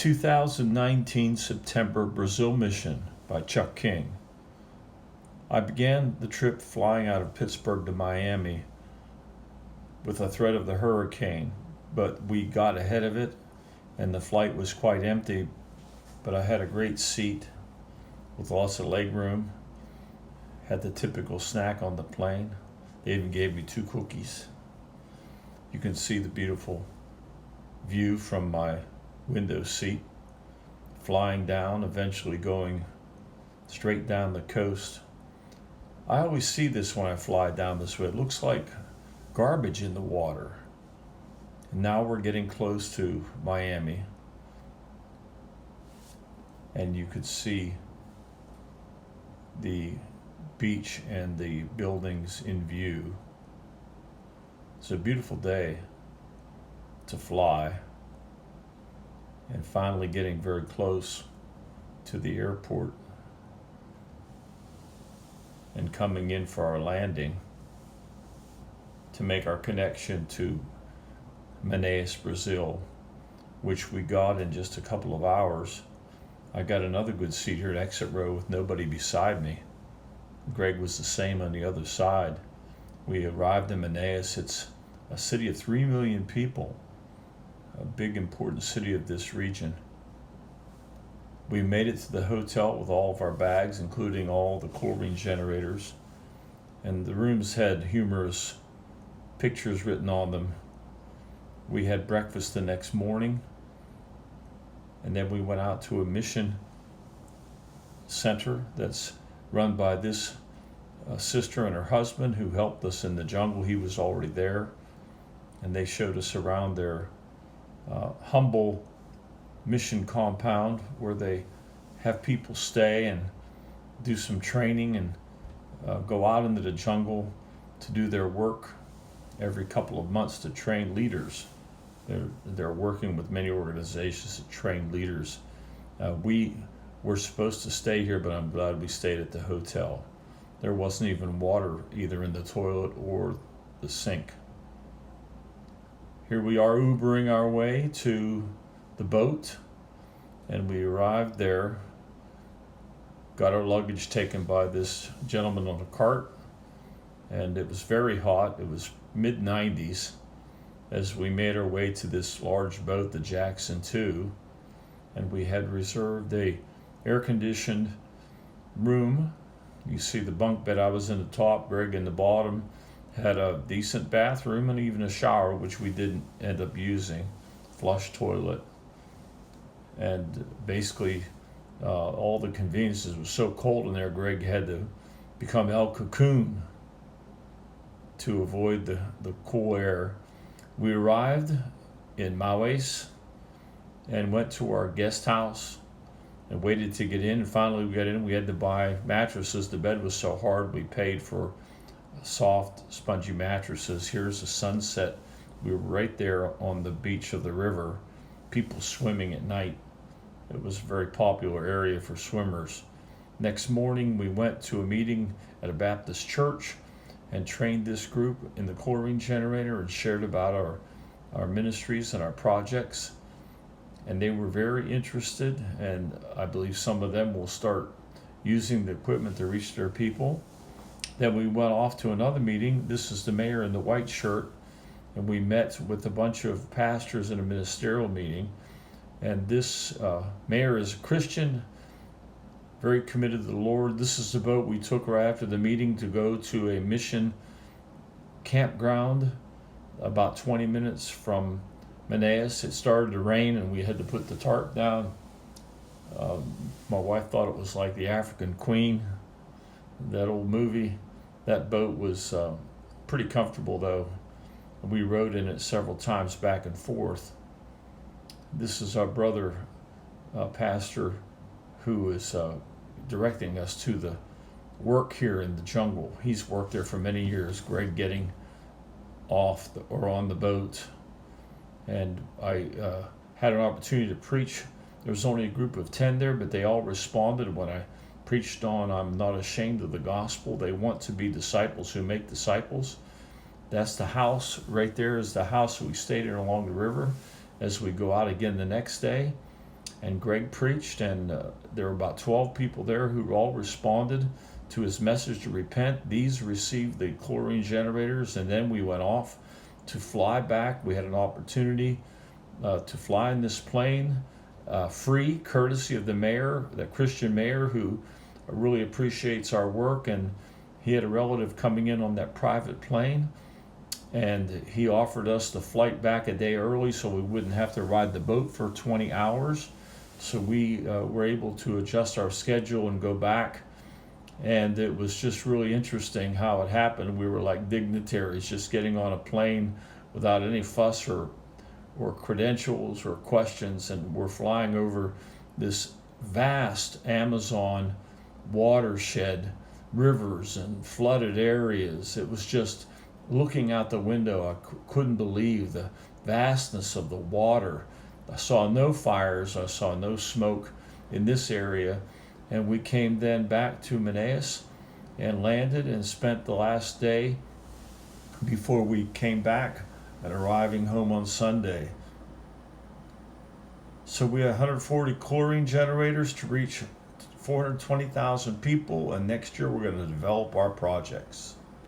2019 September Brazil Mission by Chuck King. I began the trip flying out of Pittsburgh to Miami with a threat of the hurricane, but we got ahead of it and the flight was quite empty, but I had a great seat with lots of leg room, had the typical snack on the plane. They even gave me 2 cookies. You can see the beautiful view from my window seat, flying down, eventually going straight down the coast. I always see this when I fly down this way. It looks like garbage in the water. And now we're getting close to Miami, and you could see the beach and the buildings in view. It's a beautiful day to fly, and finally getting very close to the airport and coming in for our landing to make our connection to Manaus, Brazil, which we got in just a couple of hours. I got another good seat here at exit row with nobody beside me. Greg was the same on the other side. We arrived in Manaus. It's a city of 3 million people, a big important city of this region. We made it to the hotel with all of our bags, including all the chlorine generators, and the rooms had humorous pictures written on them. We had breakfast the next morning, and then we went out to a mission center that's run by this sister and her husband who helped us in the jungle. He was already there, and they showed us around their humble mission compound where they have people stay and do some training and go out into the jungle to do their work every couple of months to train leaders. They're working with many organizations to train leaders. We were supposed to stay here, but I'm glad we stayed at the hotel. There wasn't even water either in the toilet or the sink. Here we are Ubering our way to the boat, and we arrived there, got our luggage taken by this gentleman on a cart, and it was very hot. It was mid-90s as we made our way to this large boat, the Jackson II, and we had reserved a air-conditioned room. You see the bunk bed. I was in the top, Greg in the bottom. Had a decent bathroom and even a shower, which we didn't end up using, flush toilet, and basically all the conveniences. It was so cold in there, Greg had to become El Cocoon to avoid the cool air. We arrived in Manaus and went to our guest house and waited to get in, and finally we got in. We had to buy mattresses. The bed was so hard we paid for soft, spongy mattresses. Here's the sunset. We were right there on the beach of the river, people swimming at night. It was a very popular area for swimmers. Next morning we went to a meeting at a Baptist church and trained this group in the chlorine generator and shared about our ministries and our projects. And they were very interested, and I believe some of them will start using the equipment to reach their people. Then we went off to another meeting. This is the mayor in the white shirt, and we met with a bunch of pastors in a ministerial meeting. And this mayor is a Christian, very committed to the Lord. This is the boat we took right after the meeting to go to a mission campground about 20 minutes from Manaus. It started to rain and we had to put the tarp down. My wife thought it was like the African Queen, that old movie. That boat was pretty comfortable though. We rode in it several times back and forth. This is our brother pastor who is directing us to the work here in the jungle. He's worked there for many years. Greg getting off or on the boat, and I had an opportunity to preach. There was only a group of 10 there, but they all responded when I preached on I'm not ashamed of the gospel. They want to be disciples who make disciples. That's the house right there is the house we stayed in along the river as we go out again the next day. and Greg preached, and there were about 12 people there who all responded to his message to repent. These received the chlorine generators, and then we went off to fly back. We had an opportunity to fly in this plane free, courtesy of the mayor, the Christian mayor, who really appreciates our work, and he had a relative coming in on that private plane, and he offered us the flight back a day early so we wouldn't have to ride the boat for 20 hours. So we were able to adjust our schedule and go back, and it was just really interesting how it happened. We were like dignitaries, just getting on a plane without any fuss or credentials or questions, and we're flying over this vast Amazon watershed, rivers and flooded areas. It was just, looking out the window, I couldn't believe the vastness of the water. I saw no fires, I saw no smoke in this area, and we came then back to Manaus and landed and spent the last day before we came back and arriving home on Sunday. So we had 140 chlorine generators to reach 420,000 people, and next year we're going to develop our projects.